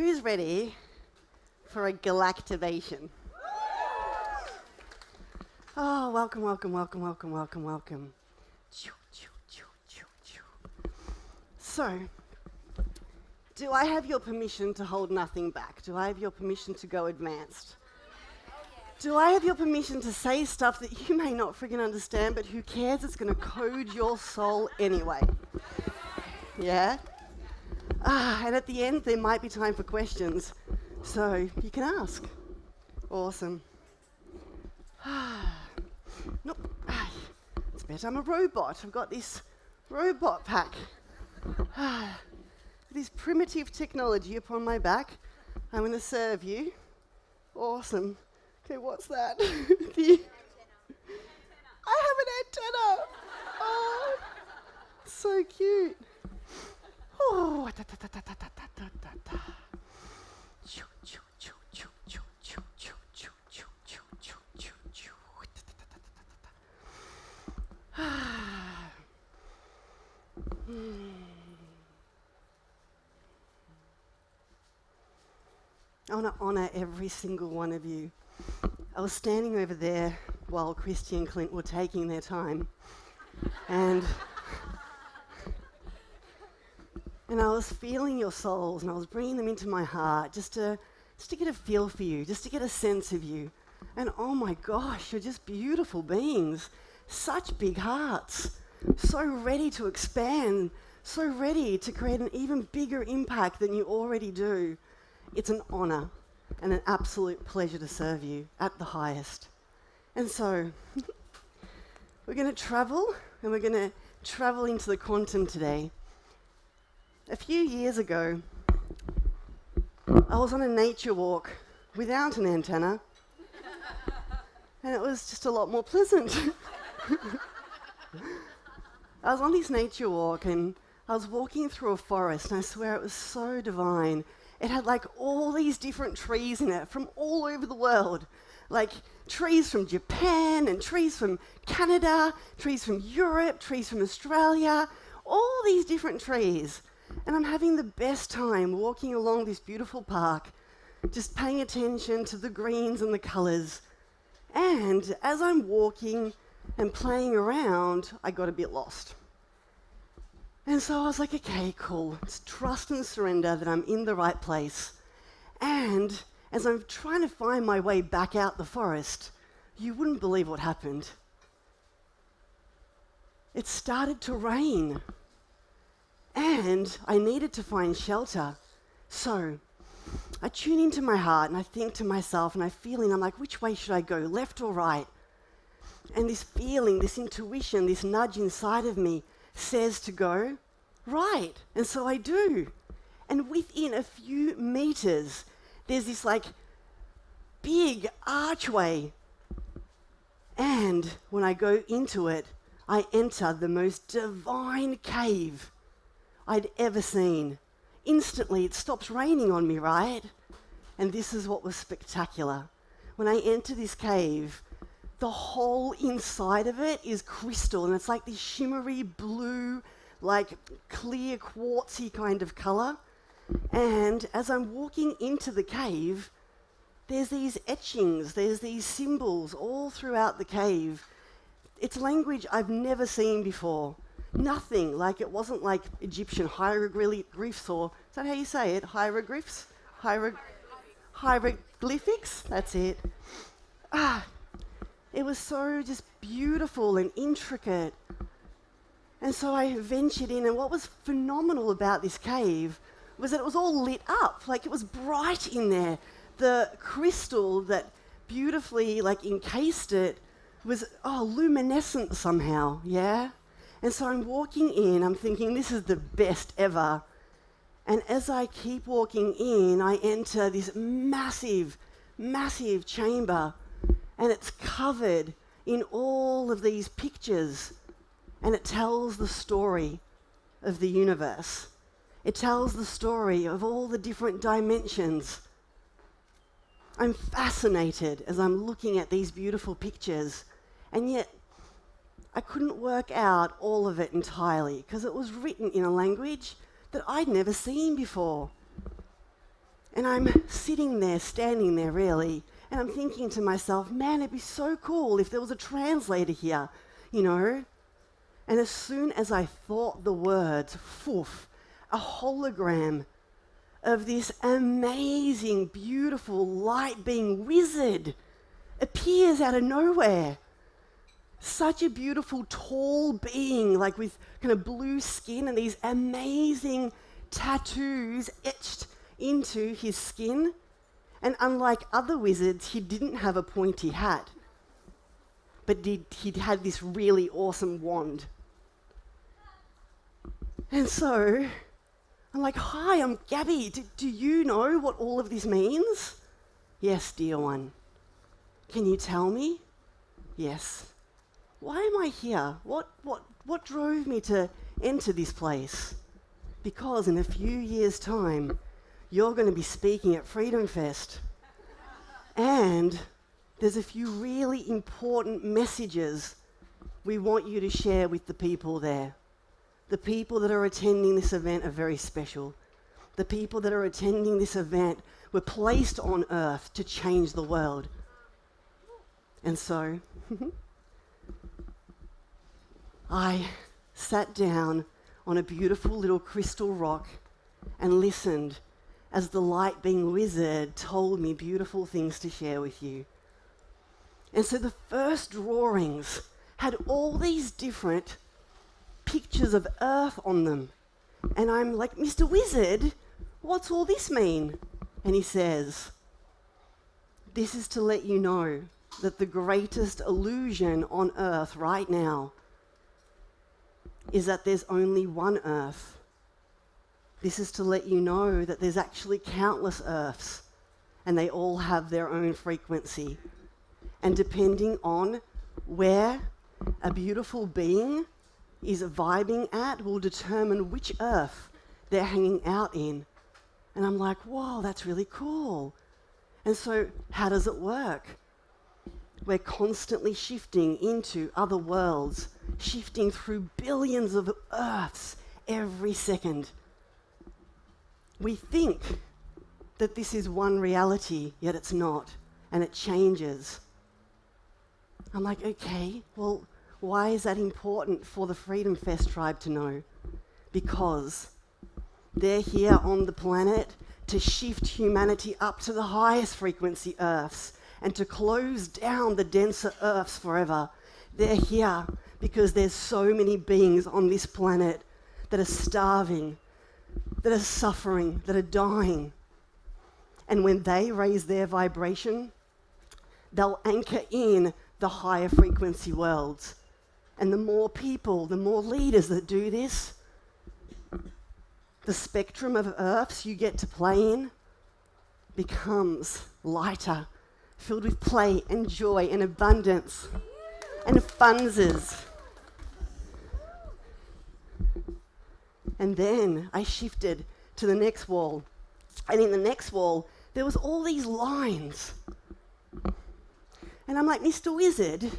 Who's ready for a Galactivation? Oh, welcome, welcome, welcome, welcome, welcome, welcome. So, do I have your permission to hold nothing back? Do I have your permission to go advanced? Do I have your permission to say stuff that you may not friggin' understand, but who cares? It's going to code your soul anyway. Yeah? And at the end, there might be time for questions. So, you can ask. Awesome. Nope. It's better I'm a robot. I've got this robot pack. This primitive technology upon my back. I'm going to serve you. Awesome. Okay, what's that? I have an antenna. Oh, so cute. Oh, I want to honour every single one of you. I was standing over there while Christy and Clint were taking their time, and I was feeling your souls, and I was bringing them into my heart just to get a feel for you, just to get a sense of you. And oh my gosh, you're just beautiful beings, such big hearts, so ready to expand, so ready to create an even bigger impact than you already do. It's an honour and an absolute pleasure to serve you at the highest. And so, we're going to travel, and we're going to travel into the quantum today. A few years ago, I was on a nature walk without an antenna, and it was just a lot more pleasant. I was on this nature walk, and I was walking through a forest, and I swear it was so divine. It had like all these different trees in it from all over the world. Like trees from Japan and trees from Canada, trees from Europe, trees from Australia, all these different trees. And I'm having the best time walking along this beautiful park, just paying attention to the greens and the colours. And as I'm walking and playing around, I got a bit lost. And so I was like, okay, cool. It's trust and surrender that I'm in the right place. And as I'm trying to find my way back out the forest, you wouldn't believe what happened. It started to rain. And I needed to find shelter. So I tune into my heart and I think to myself and I'm like, which way should I go, left or right? And this feeling, this intuition, this nudge inside of me says to go right. And so I do. And within a few meters, there's this like big archway. And when I go into it, I enter the most divine cave I'd ever seen. Instantly, it stops raining on me, right? And this is what was spectacular. When I enter this cave, the whole inside of it is crystal, and it's like this shimmery blue, like clear quartzy kind of colour. And as I'm walking into the cave, there's these etchings, there's these symbols all throughout the cave. It's language I've never seen before. Nothing, like it wasn't like Egyptian hieroglyphs, or is that how you say it? Hieroglyphs? Hieroglyphics? That's it. It was so just beautiful and intricate. And so I ventured in, and what was phenomenal about this cave was that it was all lit up, like it was bright in there. The crystal that beautifully like encased it was luminescent somehow, yeah? And so I'm walking in, I'm thinking this is the best ever. And as I keep walking in, I enter this massive, massive chamber, and it's covered in all of these pictures, and it tells the story of the universe. It tells the story of all the different dimensions. I'm fascinated as I'm looking at these beautiful pictures, and yet I couldn't work out all of it entirely because it was written in a language that I'd never seen before. And I'm sitting there, standing there really, and I'm thinking to myself, man, it'd be so cool if there was a translator here, you know? And as soon as I thought the words, poof, a hologram of this amazing, beautiful light-being wizard appears out of nowhere. Such a beautiful, tall being, like with kind of blue skin and these amazing tattoos etched into his skin. And unlike other wizards, he didn't have a pointy hat, but he'd had this really awesome wand. And so I'm like, hi, I'm Gabby. Do you know what all of this means? Yes, dear one. Can you tell me? Yes. Why am I here? What drove me to enter this place? Because in a few years' time, you're going to be speaking at Freedom Fest. And there's a few really important messages we want you to share with the people there. The people that are attending this event are very special. The people that are attending this event were placed on earth to change the world. And so, I sat down on a beautiful little crystal rock and listened as the light-being wizard told me beautiful things to share with you. And so the first drawings had all these different pictures of Earth on them. And I'm like, Mr. Wizard, what's all this mean? And he says, this is to let you know that the greatest illusion on Earth right now is that there's only one Earth. This is to let you know that there's actually countless Earths, and they all have their own frequency. And depending on where a beautiful being is vibing at will determine which Earth they're hanging out in. And I'm like, whoa, that's really cool. And so how does it work? We're constantly shifting into other worlds, shifting through billions of Earths every second. We think that this is one reality, yet it's not, and it changes. I'm like, okay, well, why is that important for the Freedom Fest tribe to know? Because they're here on the planet to shift humanity up to the highest frequency Earths and to close down the denser Earths forever. They're here because there's so many beings on this planet that are starving, that are suffering, that are dying. And when they raise their vibration, they'll anchor in the higher frequency worlds. And the more people, the more leaders that do this, the spectrum of Earths you get to play in becomes lighter, filled with play and joy and abundance and funses. And then I shifted to the next wall. And in the next wall, there was all these lines. And I'm like, Mr. Wizard,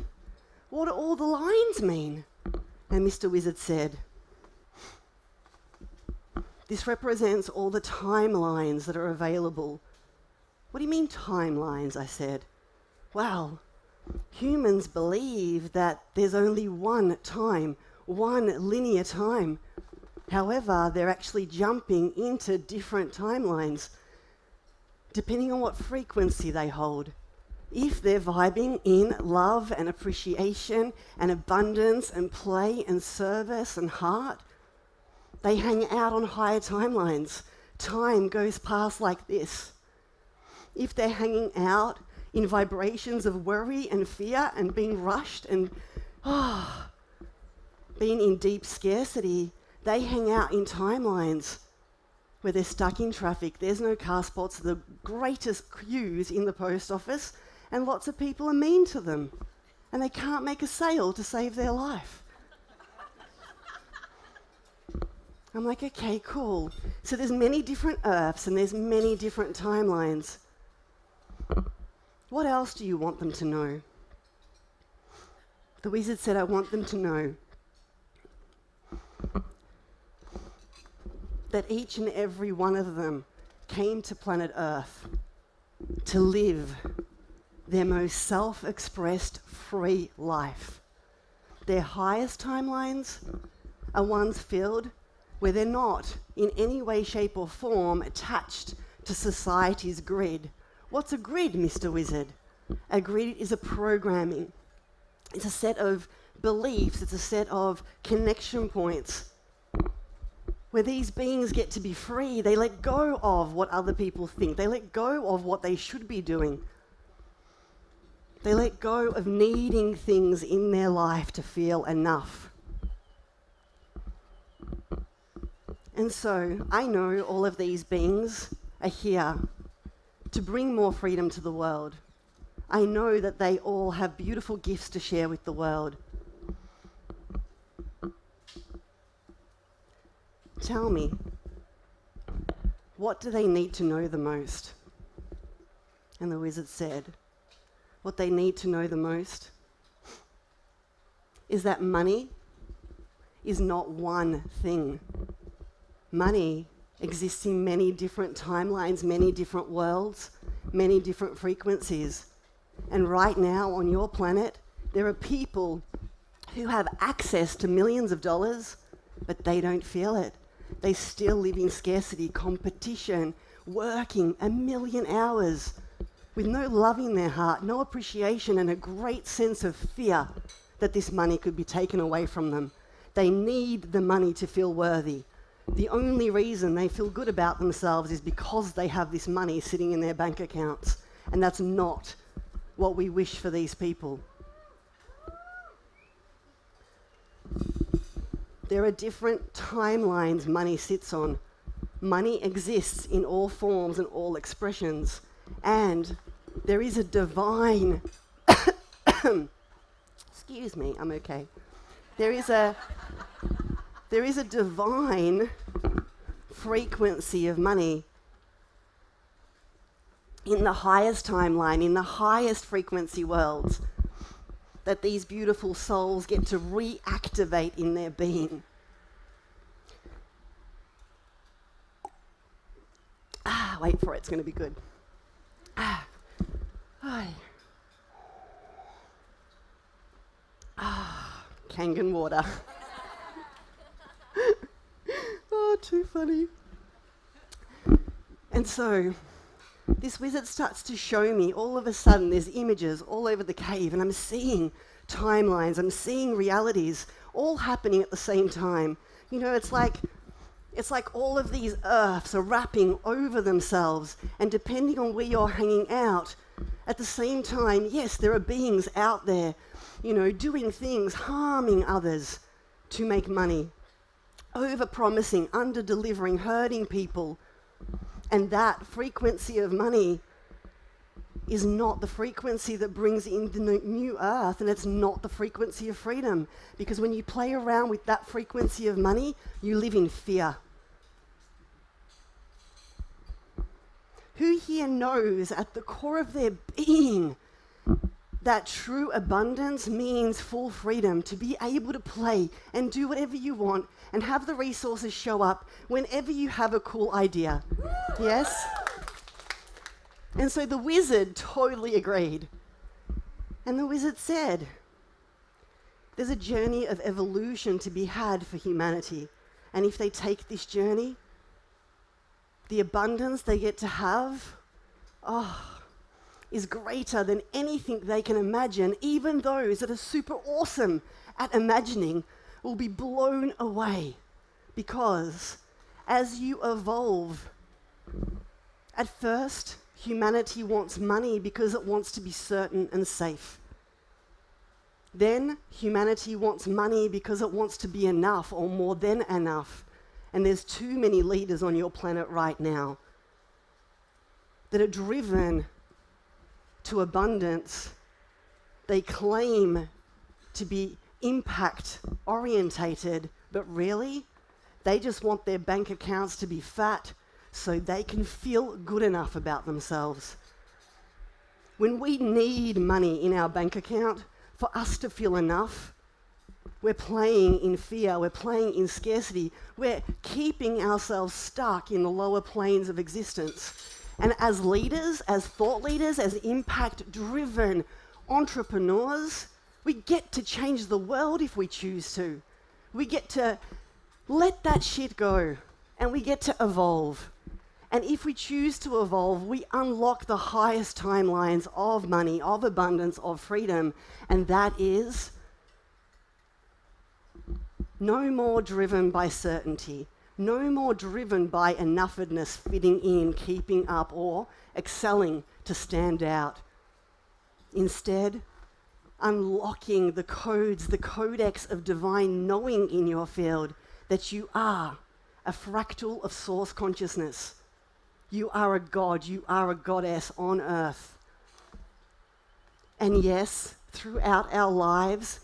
what do all the lines mean? And Mr. Wizard said, this represents all the timelines that are available. What do you mean timelines? I said. Well, humans believe that there's only one time, one linear time. However, they're actually jumping into different timelines, depending on what frequency they hold. If they're vibing in love and appreciation and abundance and play and service and heart, they hang out on higher timelines. Time goes past like this. If they're hanging out in vibrations of worry and fear and being rushed and being in deep scarcity, they hang out in timelines where they're stuck in traffic. There's no car spots, the greatest queues in the post office, and lots of people are mean to them, and they can't make a sale to save their life. I'm like, okay, cool. So there's many different Earths and there's many different timelines. What else do you want them to know? The wizard said, I want them to know that each and every one of them came to planet Earth to live their most self-expressed free life. Their highest timelines are ones filled where they're not in any way, shape or form attached to society's grid. What's a grid, Mr. Wizard? A grid is a programming. It's a set of beliefs, it's a set of connection points where these beings get to be free. They let go of what other people think. They let go of what they should be doing. They let go of needing things in their life to feel enough. And so I know all of these beings are here to bring more freedom to the world. I know that they all have beautiful gifts to share with the world. Tell me, what do they need to know the most? And the wizard said, what they need to know the most is that money is not one thing. Money exists in many different timelines, many different worlds, many different frequencies. And right now on your planet, there are people who have access to millions of dollars, but they don't feel it. They still live in scarcity, competition, working 1,000,000 hours with no love in their heart, no appreciation, and a great sense of fear that this money could be taken away from them. They need the money to feel worthy. The only reason they feel good about themselves is because they have this money sitting in their bank accounts. And that's not what we wish for these people. There are different timelines money sits on. Money exists in all forms and all expressions. And there is a divine... Excuse me, I'm okay. There is a divine frequency of money in the highest timeline, in the highest frequency worlds, that these beautiful souls get to reactivate in their being. Wait for it, it's going to be good. Kangen water. Oh, too funny. And so, this wizard starts to show me, all of a sudden, there's images all over the cave, and I'm seeing timelines, I'm seeing realities, all happening at the same time. You know, it's like all of these earths are wrapping over themselves, and depending on where you're hanging out, at the same time, yes, there are beings out there, you know, doing things, harming others to make money, over-promising, under-delivering, hurting people. And that frequency of money is not the frequency that brings in the new earth, and it's not the frequency of freedom. Because when you play around with that frequency of money, you live in fear. Who here knows at the core of their being that true abundance means full freedom, to be able to play and do whatever you want and have the resources show up whenever you have a cool idea? Yes? And so the wizard totally agreed. And the wizard said, there's a journey of evolution to be had for humanity. And if they take this journey, the abundance they get to have, is greater than anything they can imagine. Even those that are super awesome at imagining will be blown away, because as you evolve, at first, humanity wants money because it wants to be certain and safe. Then humanity wants money because it wants to be enough or more than enough. And there's too many leaders on your planet right now that are driven to abundance. They claim to be impact orientated, but really, they just want their bank accounts to be fat so they can feel good enough about themselves. When we need money in our bank account for us to feel enough, we're playing in fear, we're playing in scarcity, we're keeping ourselves stuck in the lower planes of existence. And as leaders, as thought leaders, as impact-driven entrepreneurs, we get to change the world if we choose to. We get to let that shit go, and we get to evolve. And if we choose to evolve, we unlock the highest timelines of money, of abundance, of freedom, and that is no more driven by certainty, no more driven by enoughness, fitting in, keeping up, or excelling to stand out. Instead, unlocking the codes, the codex of divine knowing in your field that you are a fractal of source consciousness. You are a god, you are a goddess on earth. And yes, throughout our lives,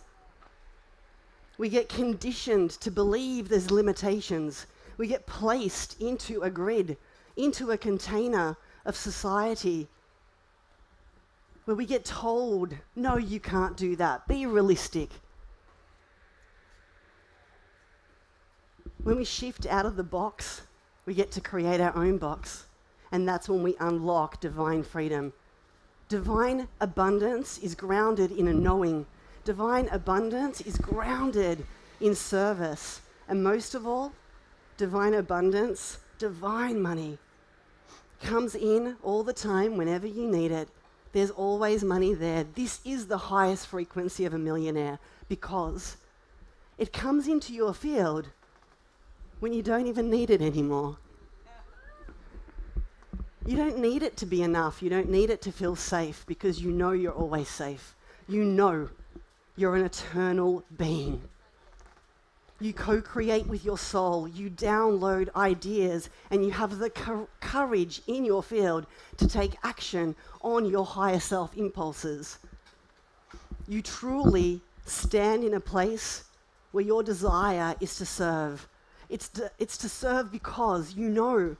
we get conditioned to believe there's limitations. We get placed into a grid, into a container of society where we get told, no, you can't do that. Be realistic. When we shift out of the box, we get to create our own box. And that's when we unlock divine freedom. Divine abundance is grounded in a knowing. Divine abundance is grounded in service. And most of all, divine abundance, divine money, comes in all the time whenever you need it. There's always money there. This is the highest frequency of a millionaire because it comes into your field when you don't even need it anymore. You don't need it to be enough. You don't need it to feel safe because you know you're always safe. You know you're an eternal being. You co-create with your soul. You download ideas and you have the courage in your field to take action on your higher self impulses. You truly stand in a place where your desire is to serve. It's to serve because you know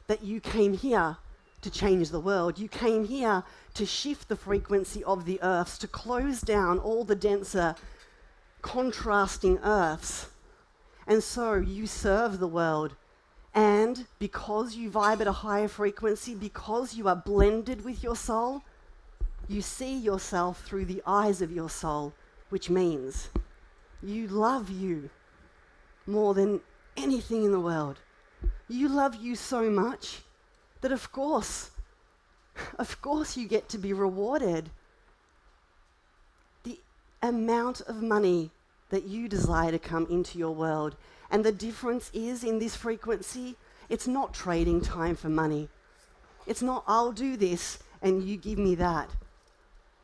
that you came here to change the world. You came here to shift the frequency of the earths, to close down all the denser, contrasting earths. And so you serve the world. And because you vibe at a higher frequency, because you are blended with your soul, you see yourself through the eyes of your soul, which means you love you more than anything in the world. You love you so much that of course you get to be rewarded. The amount of money that you desire to come into your world. And the difference is in this frequency, it's not trading time for money. It's not, I'll do this and you give me that.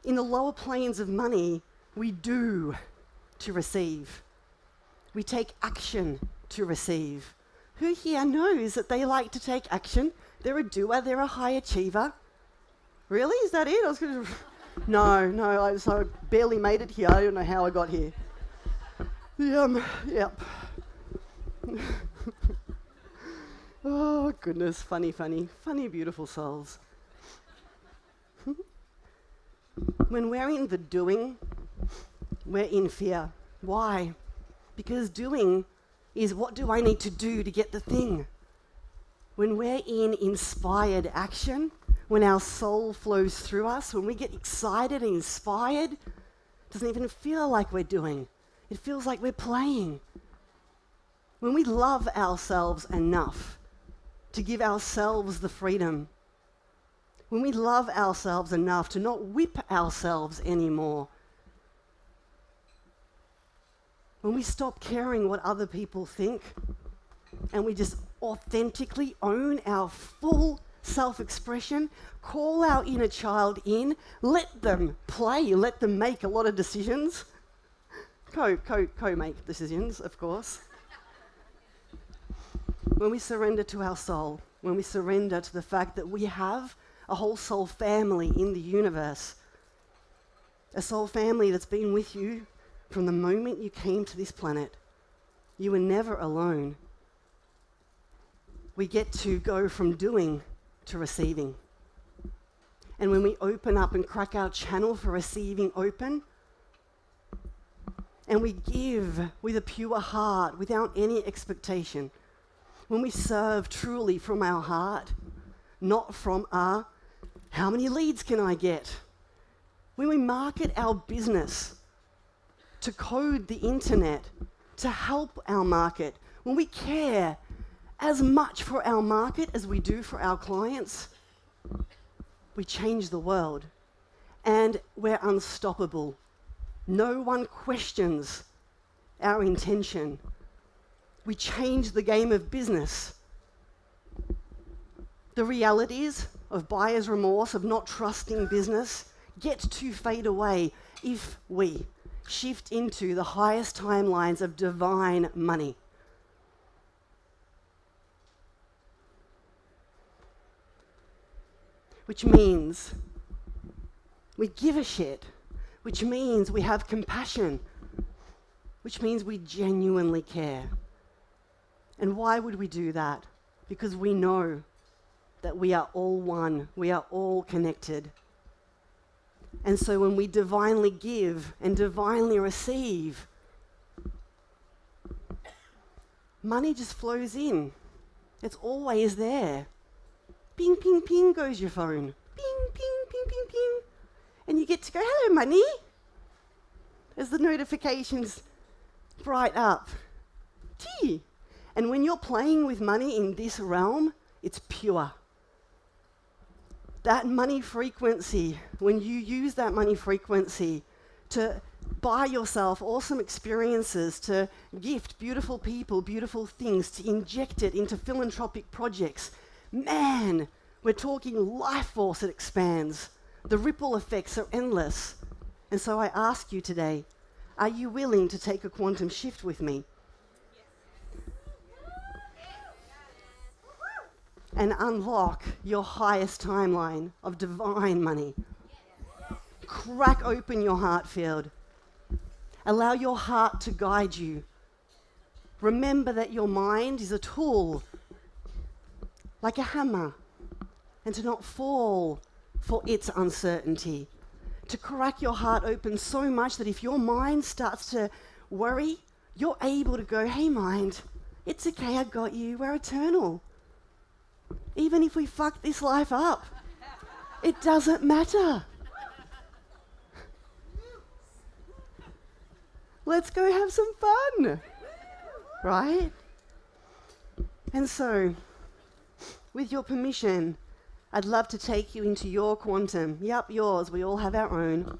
In the lower planes of money, we do to receive. We take action to receive. Who here knows that they like to take action? They're a doer, they're a high achiever. Really? Is that it? I was going to... No, I barely made it here. I don't know how I got here. Yep. Oh, goodness. Funny, beautiful souls. When we're in the doing, we're in fear. Why? Because doing is what do I need to do to get the thing? When we're in inspired action, when our soul flows through us, when we get excited and inspired, it doesn't even feel like we're doing. It feels like we're playing. When we love ourselves enough to give ourselves the freedom, when we love ourselves enough to not whip ourselves anymore, when we stop caring what other people think and we just authentically own our full self-expression, call our inner child in, let them play, let them make a lot of decisions. Co-make decisions, of course. When we surrender to our soul, when we surrender to the fact that we have a whole soul family in the universe, a soul family that's been with you from the moment you came to this planet. You were never alone. We get to go from doing to receiving. And when we open up and crack our channel for receiving open, and we give with a pure heart without any expectation, when we serve truly from our heart, not from our how many leads can I get, when we market our business to code the internet, to help our market, when we care as much for our market as we do for our clients, we change the world and we're unstoppable. No one questions our intention. We change the game of business. The realities of buyer's remorse, of not trusting business, get to fade away if we shift into the highest timelines of divine money. Which means we give a shit, which means we have compassion, which means we genuinely care. And why would we do that? Because we know that we are all one, we are all connected. And so when we divinely give and divinely receive, money just flows in. It's always there. Ping, ping, ping goes your phone. Ping, ping, ping, ping, ping. And you get to go, hello, money, as the notifications bright up. Gee. And when you're playing with money in this realm, it's pure. That money frequency, when you use that money frequency to buy yourself awesome experiences, to gift beautiful people, beautiful things, to inject it into philanthropic projects, man, we're talking life force that expands. The ripple effects are endless. And so I ask you today, are you willing to take a quantum shift with me? And unlock your highest timeline of divine money. Crack open your heart field. Allow your heart to guide you. Remember that your mind is a tool, like a hammer, and to not fall for its uncertainty. To crack your heart open so much that if your mind starts to worry, you're able to go, hey mind, it's okay, I got you, we're eternal. Even if we fuck this life up, it doesn't matter. Let's go have some fun, right? And so, with your permission, I'd love to take you into your quantum. Yep, yours, we all have our own.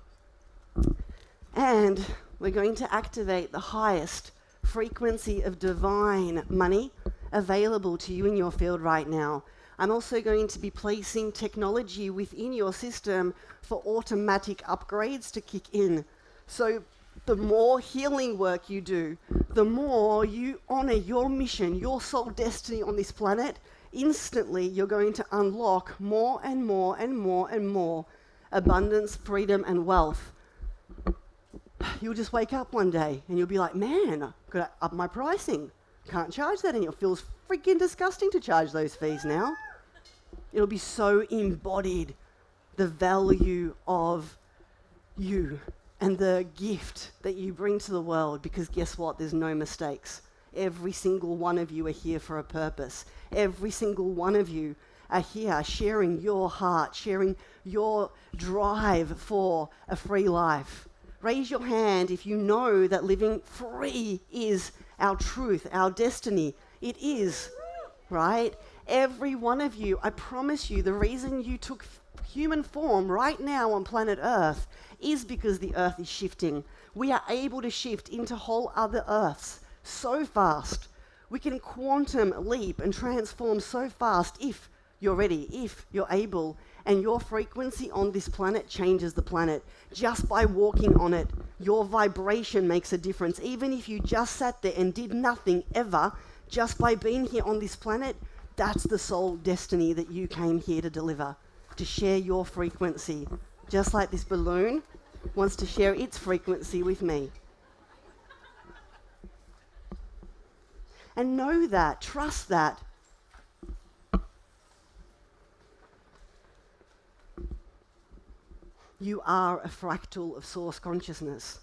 And we're going to activate the highest frequency of divine money available to you in your field right now. I'm also going to be placing technology within your system for automatic upgrades to kick in. So the more healing work you do, the more you honor your mission, your soul destiny on this planet, instantly you're going to unlock more and more and more and more abundance, freedom, and wealth. You'll just wake up one day and you'll be like, man, I've got to up my pricing. Can't charge that anymore. It feels freaking disgusting to charge those fees now. It'll be so embodied, the value of you and the gift that you bring to the world, because guess what? There's no mistakes. Every single one of you are here for a purpose. Every single one of you are here sharing your heart, sharing your drive for a free life. Raise your hand if you know that living free is our truth, our destiny. It is, right? Every one of you, I promise you, the reason you took human form right now on planet Earth is because the Earth is shifting. We are able to shift into whole other Earths so fast. We can quantum leap and transform so fast if you're ready, if you're able, and your frequency on this planet changes the planet. Just by walking on it, your vibration makes a difference. Even if you just sat there and did nothing ever, just by being here on this planet, that's the soul destiny that you came here to deliver, to share your frequency. Just like this balloon wants to share its frequency with me. And know that, trust that. You are a fractal of source consciousness.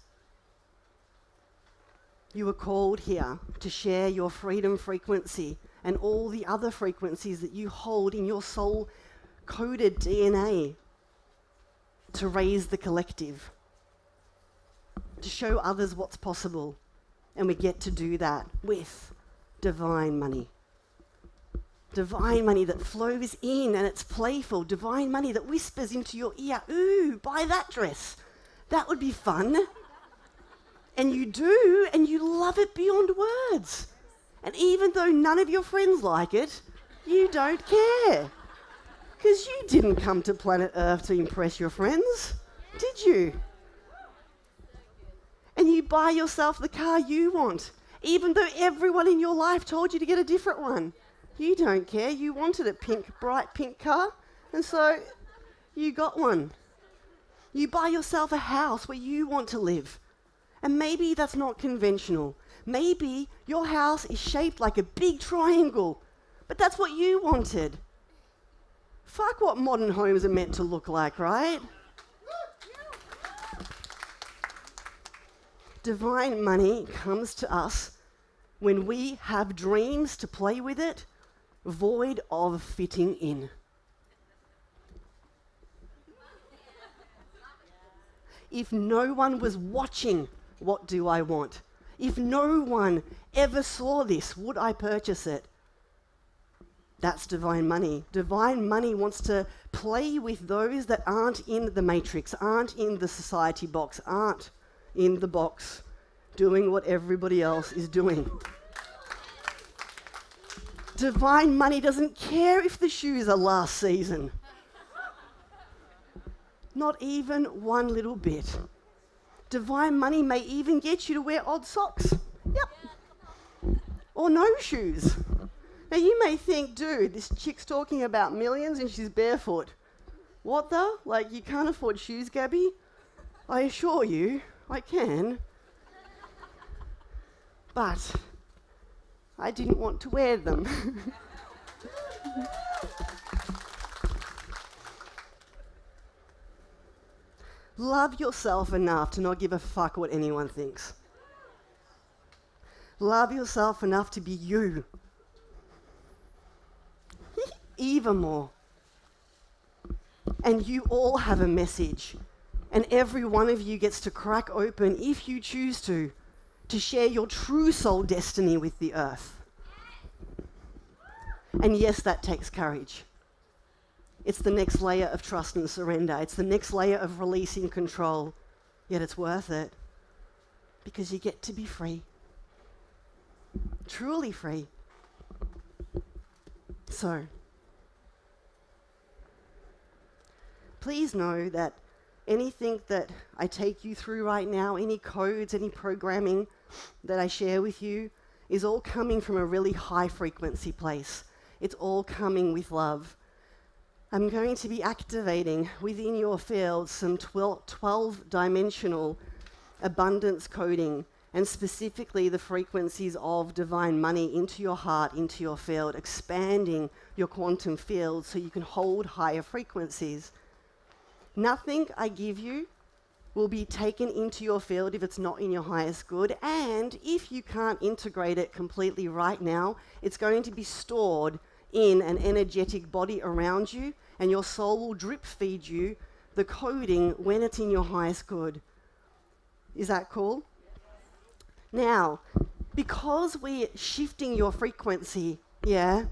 You were called here to share your freedom frequency and all the other frequencies that you hold in your soul-coded DNA to raise the collective, to show others what's possible. And we get to do that with divine money. Divine money that flows in and it's playful. Divine money that whispers into your ear, ooh, buy that dress. That would be fun. And you do, and you love it beyond words. And even though none of your friends like it, you don't care. Because you didn't come to planet Earth to impress your friends, did you? And you buy yourself the car you want, even though everyone in your life told you to get a different one. You don't care. You wanted a pink, bright pink car, and so you got one. You buy yourself a house where you want to live. And maybe that's not conventional. Maybe your house is shaped like a big triangle, but that's what you wanted. Fuck what modern homes are meant to look like, right? Divine money comes to us when we have dreams to play with it, void of fitting in. If no one was watching, what do I want? If no one ever saw this, would I purchase it? That's divine money. Divine money wants to play with those that aren't in the matrix, aren't in the society box, aren't in the box, doing what everybody else is doing. Divine money doesn't care if the shoes are last season. Not even one little bit. Divine money may even get you to wear odd socks. Yep. Or no shoes. Now you may think, dude, this chick's talking about millions and she's barefoot. What the? Like, you can't afford shoes, Gabby? I assure you, I can. But I didn't want to wear them. Love yourself enough to not give a fuck what anyone thinks. Love yourself enough to be you. Even more. And you all have a message. And every one of you gets to crack open, if you choose to share your true soul destiny with the earth. And yes, that takes courage. It's the next layer of trust and surrender. It's the next layer of releasing control. Yet it's worth it. Because you get to be free. Truly free. So, please know that anything that I take you through right now, any codes, any programming that I share with you, is all coming from a really high frequency place. It's all coming with love. I'm going to be activating within your field some 12-dimensional abundance coding, and specifically the frequencies of divine money into your heart, into your field, expanding your quantum field so you can hold higher frequencies. Nothing I give you will be taken into your field if it's not in your highest good, and if you can't integrate it completely right now, it's going to be stored in an energetic body around you, and your soul will drip feed you the coding when it's in your highest good. Is that cool? Now, because we're shifting your frequency, you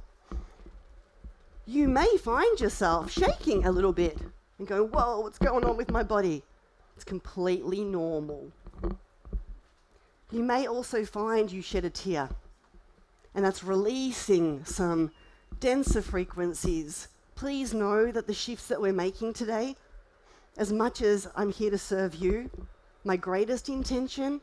may find yourself shaking a little bit and go, whoa, what's going on with my body? It's completely normal. You may also find you shed a tear, and that's releasing some denser frequencies. Please know that the shifts that we're making today, as much as I'm here to serve you, my greatest intention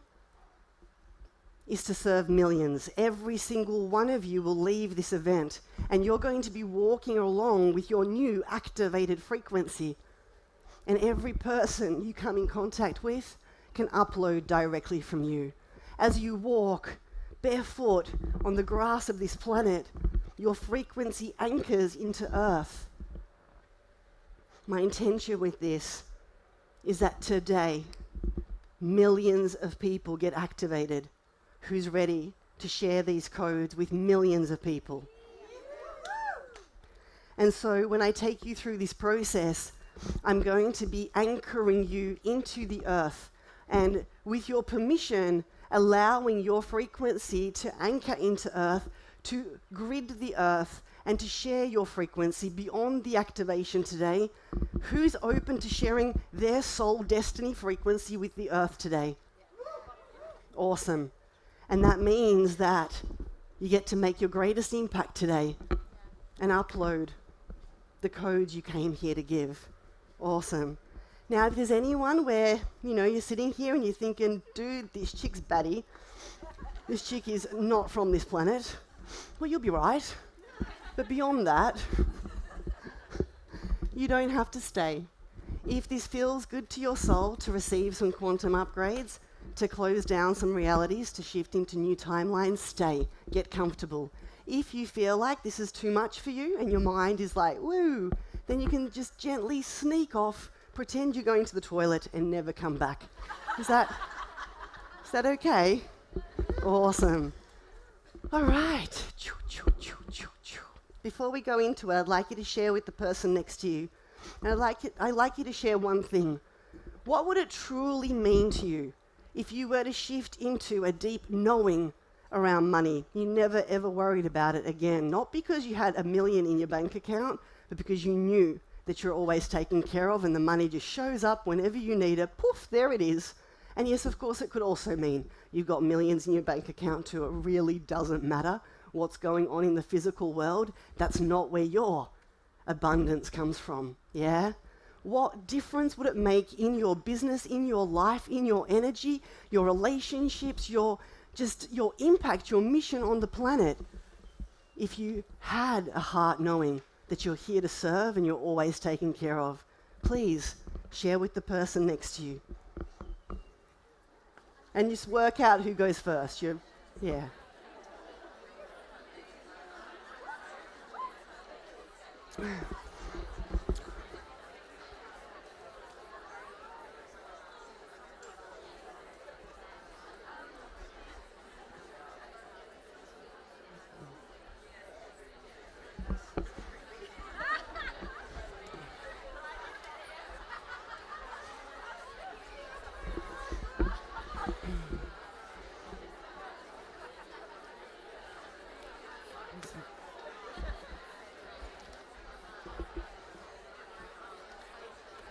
is to serve millions. Every single one of you will leave this event, and you're going to be walking along with your new activated frequency. And every person you come in contact with can upload directly from you. As you walk barefoot on the grass of this planet, your frequency anchors into Earth. My intention with this is that today, millions of people get activated who's ready to share these codes with millions of people. And so when I take you through this process, I'm going to be anchoring you into the earth, and with your permission, allowing your frequency to anchor into earth, to grid the earth, and to share your frequency beyond the activation today. Who's open to sharing their soul destiny frequency with the earth today? Awesome. And that means that you get to make your greatest impact today and upload the codes you came here to give. Awesome. Now, if there's anyone where, you're sitting here and you're thinking, dude, this chick's batty, this chick is not from this planet, well, you'll be right. But beyond that, you don't have to stay. If this feels good to your soul to receive some quantum upgrades, to close down some realities, to shift into new timelines, stay. Get comfortable. If you feel like this is too much for you and your mind is like, woo, then you can just gently sneak off, pretend you're going to the toilet and never come back. Is that okay? Awesome. All right. Before we go into it, I'd like you to share with the person next to you. And I'd like you to share one thing. What would it truly mean to you if you were to shift into a deep knowing around money? You never ever worried about it again. Not because you had $1 million in your bank account, but because you knew that you're always taken care of and the money just shows up whenever you need it. Poof, there it is. And yes, of course, it could also mean you've got millions in your bank account too. It really doesn't matter what's going on in the physical world. That's not where your abundance comes from, yeah? What difference would it make in your business, in your life, in your energy, your relationships, your impact, your mission on the planet, if you had a heart knowing that you're here to serve and you're always taken care of? Please share with the person next to you. And just work out who goes first. Yeah.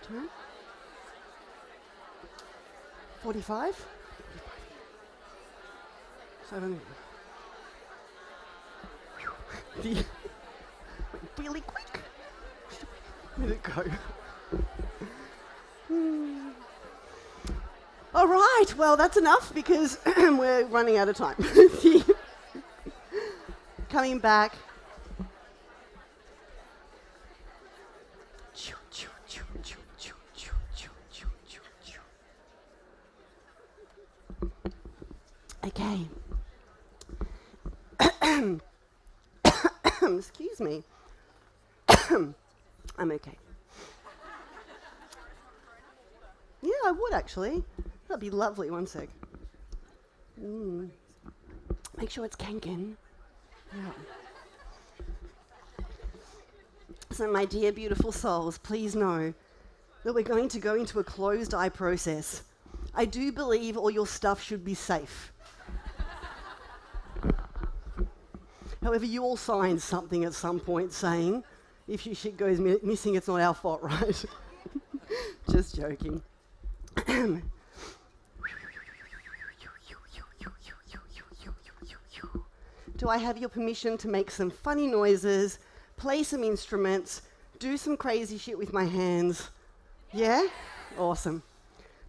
Turn. 45? 7. Really quick. Where'd it go? All right, well, that's enough because we're running out of time. Coming back. Okay. Excuse me. I'm okay. Yeah, I would actually. That'd be lovely. One sec. Make sure it's Kanken. Yeah. So my dear beautiful souls, please know that we're going to go into a closed eye process. I do believe all your stuff should be safe. However, you all signed something at some point saying, if your shit goes missing, it's not our fault, right? Just joking. Do I have your permission to make some funny noises, play some instruments, do some crazy shit with my hands? Yeah? Awesome.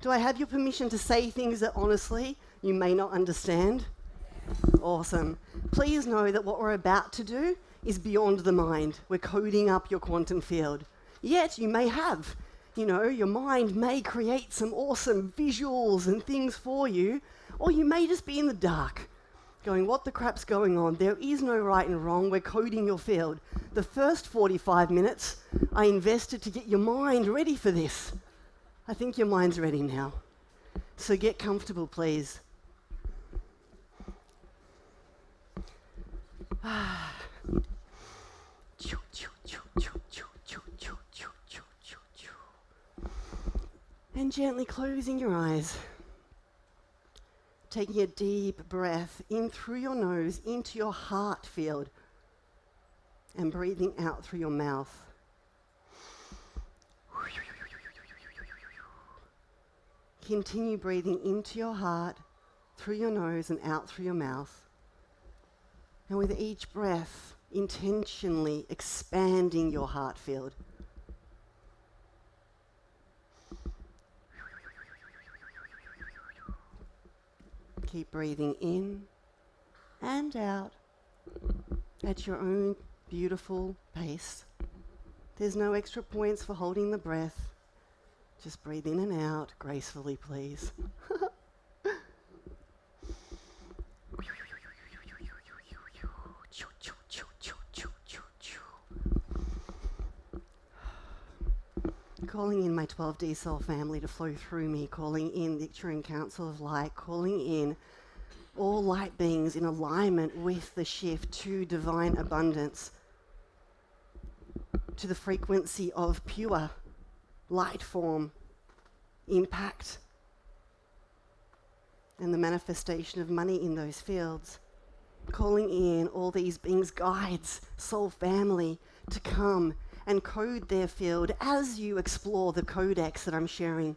Do I have your permission to say things that honestly you may not understand? Awesome. Please know that what we're about to do is beyond the mind. We're coding up your quantum field. Yet you may have, your mind may create some awesome visuals and things for you, or you may just be in the dark going, what the crap's going on? There is no right and wrong. We're coding your field. The first 45 minutes I invested to get your mind ready for this. I think your mind's ready now. So get comfortable, please. And gently closing your eyes, taking a deep breath in through your nose into your heart field and breathing out through your mouth. Continue breathing into your heart, through your nose and out through your mouth. And with each breath, intentionally expanding your heart field. Keep breathing in and out at your own beautiful pace. There's no extra points for holding the breath. Just breathe in and out gracefully, please. Calling in my 12D soul family to flow through me, calling in the Turing Council of Light, calling in all light beings in alignment with the shift to divine abundance, to the frequency of pure light form, impact, and the manifestation of money in those fields. Calling in all these beings, guides, soul family, to come and code their field as you explore the codex that I'm sharing.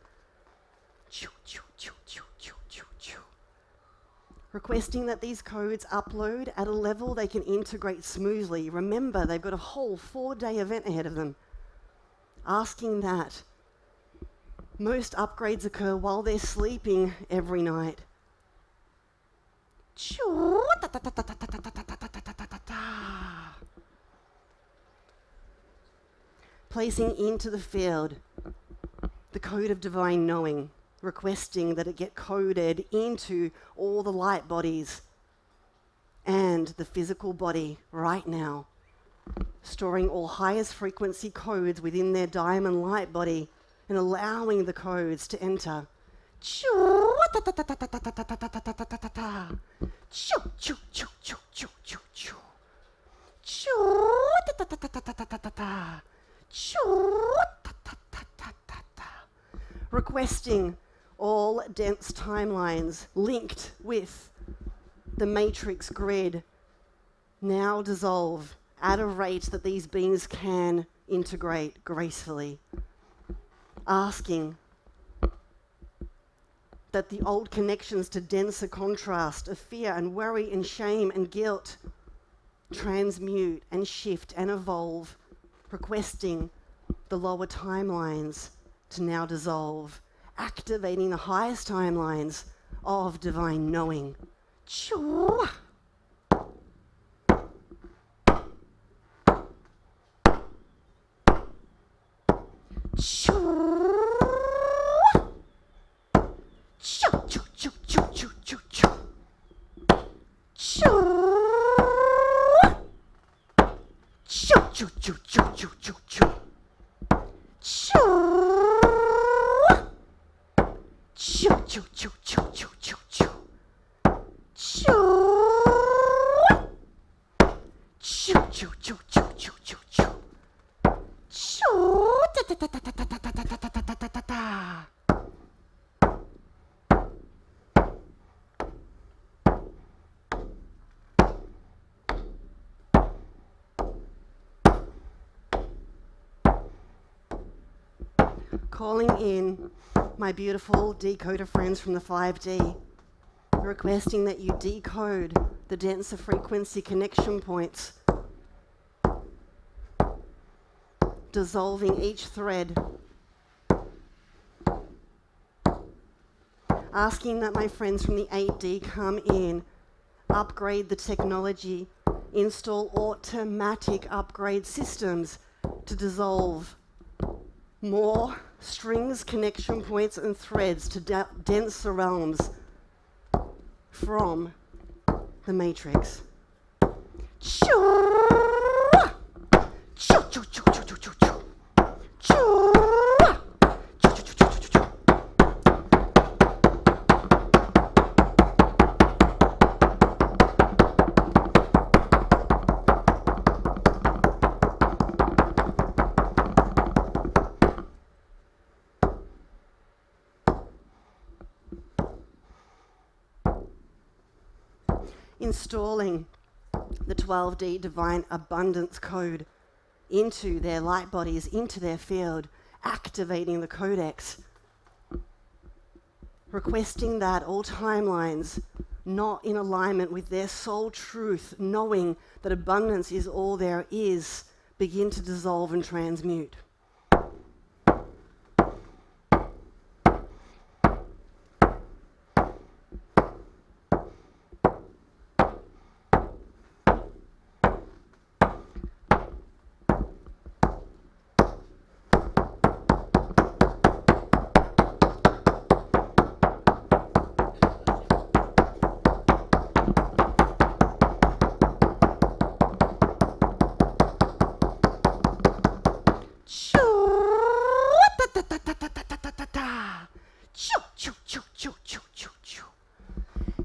Requesting that these codes upload at a level they can integrate smoothly. Remember, they've got a whole 4-day event ahead of them. Asking that most upgrades occur while they're sleeping every night. Placing into the field the code of divine knowing, requesting that it get coded into all the light bodies and the physical body right now, storing all highest frequency codes within their diamond light body and allowing the codes to enter. Requesting all dense timelines linked with the matrix grid now dissolve at a rate that these beings can integrate gracefully. Asking that the old connections to denser contrast of fear and worry and shame and guilt transmute and shift and evolve, requesting the lower timelines to now dissolve, activating the highest timelines of divine knowing. Chua. Calling in my beautiful decoder friends from the 5D, requesting that you decode the denser frequency connection points, dissolving each thread, asking that my friends from the 8D come in, upgrade the technology, install automatic upgrade systems to dissolve more strings, connection points, and threads to denser realms from the matrix. installing the 12D divine abundance code into their light bodies, into their field, activating the codex, requesting that all timelines not in alignment with their soul truth, knowing that abundance is all there is, begin to dissolve and transmute.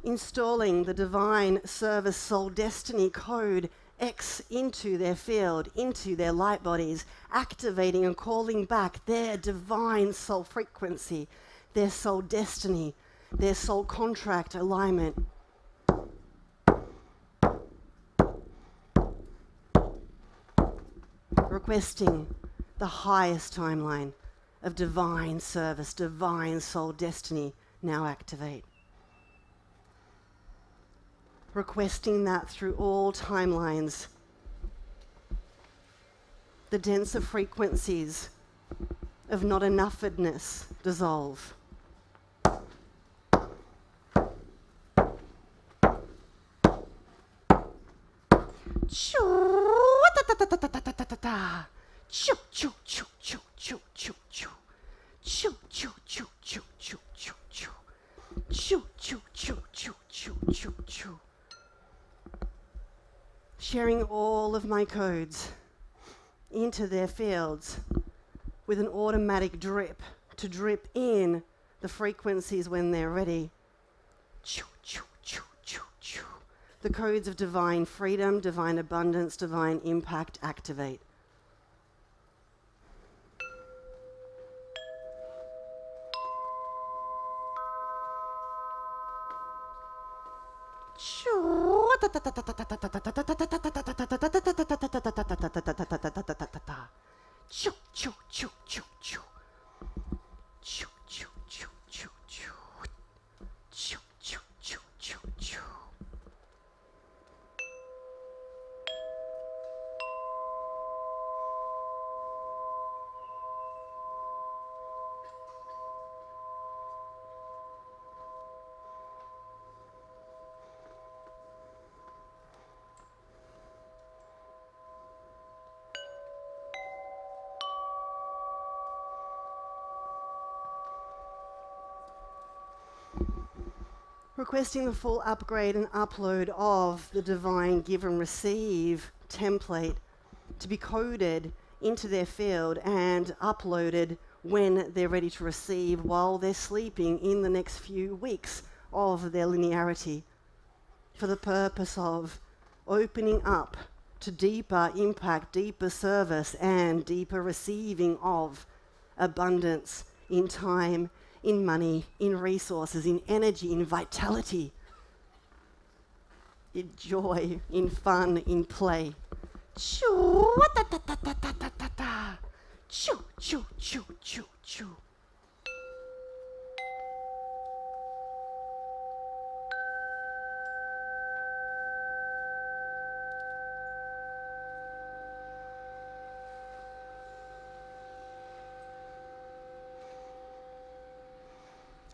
Installing the divine service soul destiny code X into their field, into their light bodies, activating and calling back their divine soul frequency, their soul destiny, their soul contract alignment. Requesting the highest timeline of divine service, divine soul destiny now activate. Requesting that through all timelines, the denser frequencies of not enoughness dissolve. Sharing all of my codes into their fields with an automatic drip to drip in the frequencies when they're ready. The codes of divine freedom, divine abundance, divine impact activate. Requesting the full upgrade and upload of the divine give and receive template to be coded into their field and uploaded when they're ready to receive while they're sleeping in the next few weeks of their linearity, for the purpose of opening up to deeper impact, deeper service, and deeper receiving of abundance in time, in money, in resources, in energy, in vitality, in joy, in fun, in play.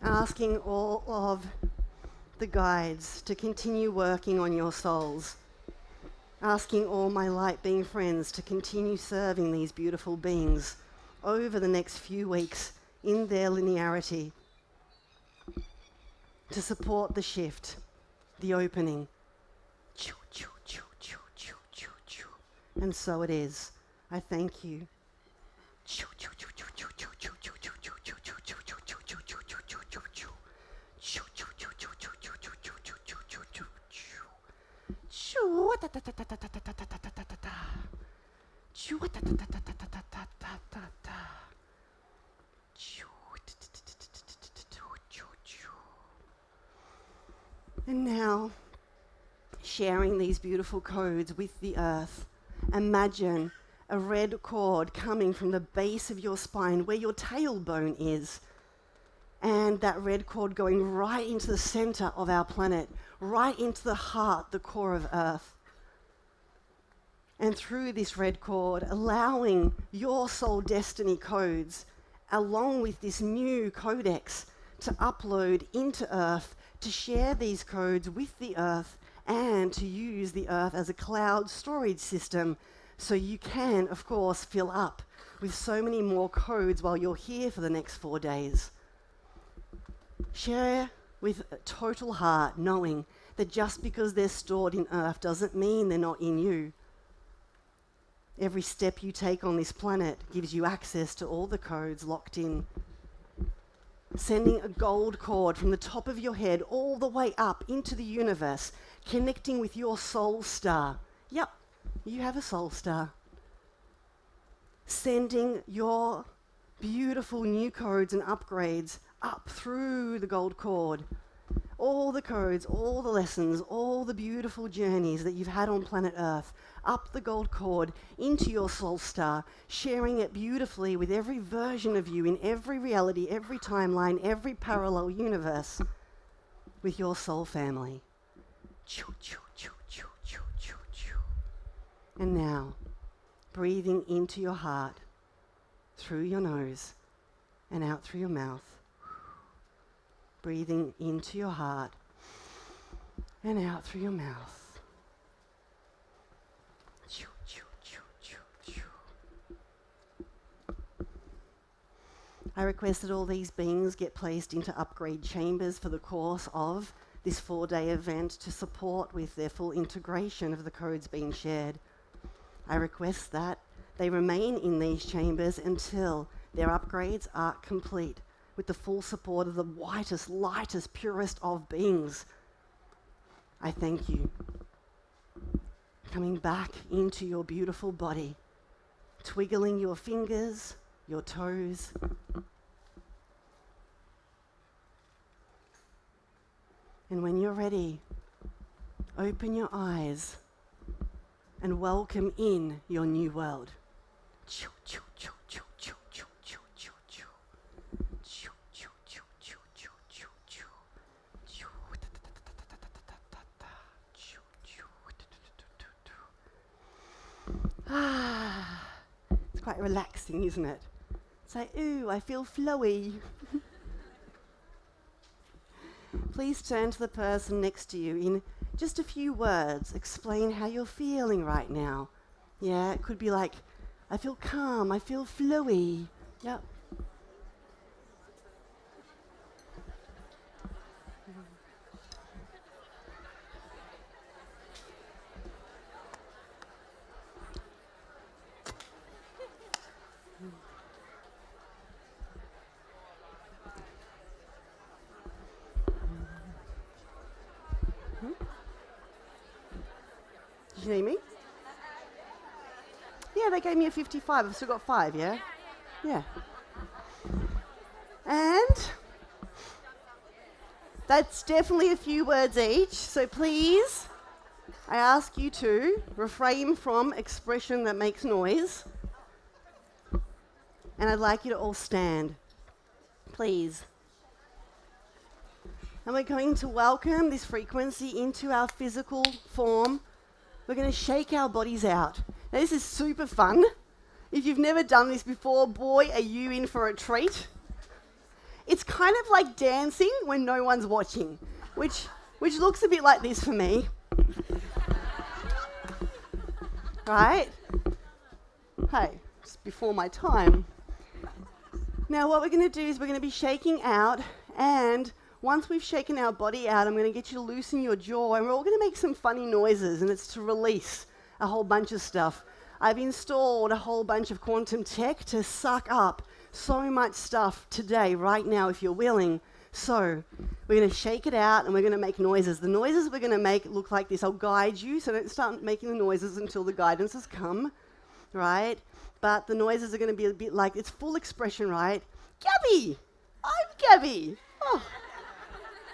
Asking all of the guides to continue working on your souls. Asking all my light being friends to continue serving these beautiful beings over the next few weeks in their linearity to support the shift, the opening. And so it is. I thank you. And now, sharing these beautiful codes with the earth, imagine a red cord coming from the base of your spine where your tailbone is, and that red cord going right into the center of our planet, right into the heart, the core of Earth. And through this red cord, allowing your soul destiny codes, along with this new codex, to upload into Earth, to share these codes with the Earth, and to use the Earth as a cloud storage system, so you can, of course, fill up with so many more codes while you're here for the next 4 days. Share with a total heart, knowing that just because they're stored in Earth doesn't mean they're not in you. Every step you take on this planet gives you access to all the codes locked in. Sending a gold cord from the top of your head all the way up into the universe, connecting with your soul star. Yep, you have a soul star. Sending your beautiful new codes and upgrades up through the gold cord. All the codes, all the lessons, all the beautiful journeys that you've had on planet Earth, up the gold cord into your soul star, sharing it beautifully with every version of you in every reality, every timeline, every parallel universe, with your soul family. Choo, choo, choo, choo, choo, choo, choo. And now, breathing into your heart, through your nose, and out through your mouth. Breathing into your heart and out through your mouth. Choo, choo, choo, choo, choo. I request that all these beings get placed into upgrade chambers for the course of this 4-day event to support with their full integration of the codes being shared. I request that they remain in these chambers until their upgrades are complete, with the full support of the whitest, lightest, purest of beings. I thank you. Coming back into your beautiful body, twiggling your fingers, your toes. And when you're ready, open your eyes and welcome in your new world. Choo, choo, choo, choo, choo, choo, choo, choo, choo. Choo, choo, choo, choo, choo, choo, choo. Choo, da, da, da, da, da, da, da, da, da. Choo, choo, da, da, da, da, da. Ah, it's quite relaxing, isn't it? It's like, ooh, I feel flowy. Please turn to the person next to you in just a few words. Explain how you're feeling right now. Yeah, it could be like, I feel calm, I feel flowy. Yep. Did you need me? Yeah, they gave me a 55. I've still got 5, yeah? Yeah. And that's definitely a few words each, so please, I ask you to refrain from expression that makes noise. And I'd like you to all stand, please. And we're going to welcome this frequency into our physical form. We're going to shake our bodies out. Now, this is super fun. If you've never done this before, boy, are you in for a treat. It's kind of like dancing when no one's watching, which looks a bit like this for me. Right? Hey, it's before my time. Now, what we're going to do is we're going to be shaking out, and once we've shaken our body out, I'm going to get you to loosen your jaw, and we're all going to make some funny noises, and it's to release a whole bunch of stuff. I've installed a whole bunch of quantum tech to suck up so much stuff today, right now, if you're willing. So we're going to shake it out, and we're going to make noises. The noises we're going to make look like this. I'll guide you, so don't start making the noises until the guidance has come, right? But the noises are going to be a bit like, it's full expression, right? Gabby! I'm Gabby! Oh.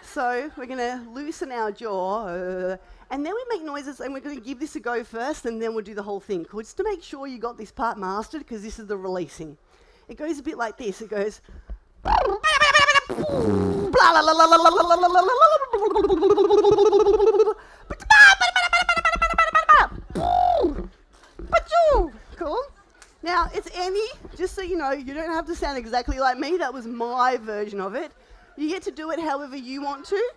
So we're going to loosen our jaw, And then we make noises, and we're going to give this a go first, and then we'll do the whole thing. Cool? Just to make sure you got this part mastered, because this is the releasing. It goes a bit like this. It goes... Cool? Now, it's any, just so you know, you don't have to sound exactly like me. That was my version of it. You get to do it however you want to.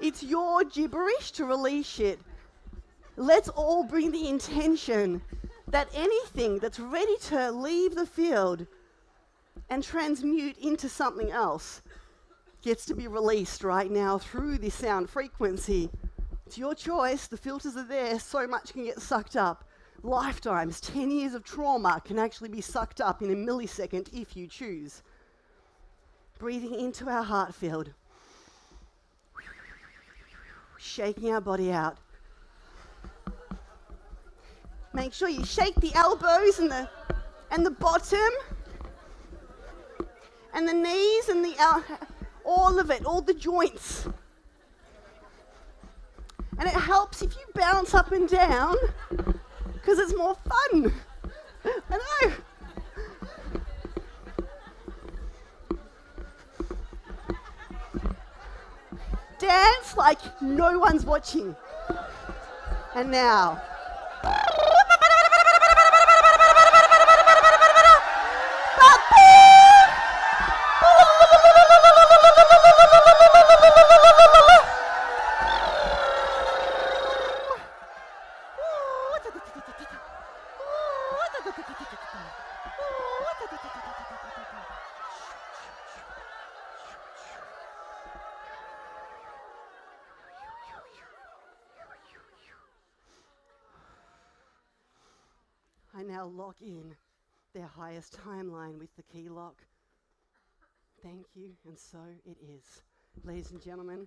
It's your gibberish to release shit. Let's all bring the intention that anything that's ready to leave the field and transmute into something else gets to be released right now through this sound frequency. It's your choice. The filters are there. So much can get sucked up. Lifetimes, 10 years of trauma can actually be sucked up in a millisecond if you choose. Breathing into our heart field. Shaking our body out. Make sure you shake the elbows and the bottom and the knees and all of it, all the joints. And it helps if you bounce up and down because it's more fun. I know. Dance like no one's watching. And now. I now lock in their highest timeline with the key lock. Thank you, and so it is. Ladies and gentlemen.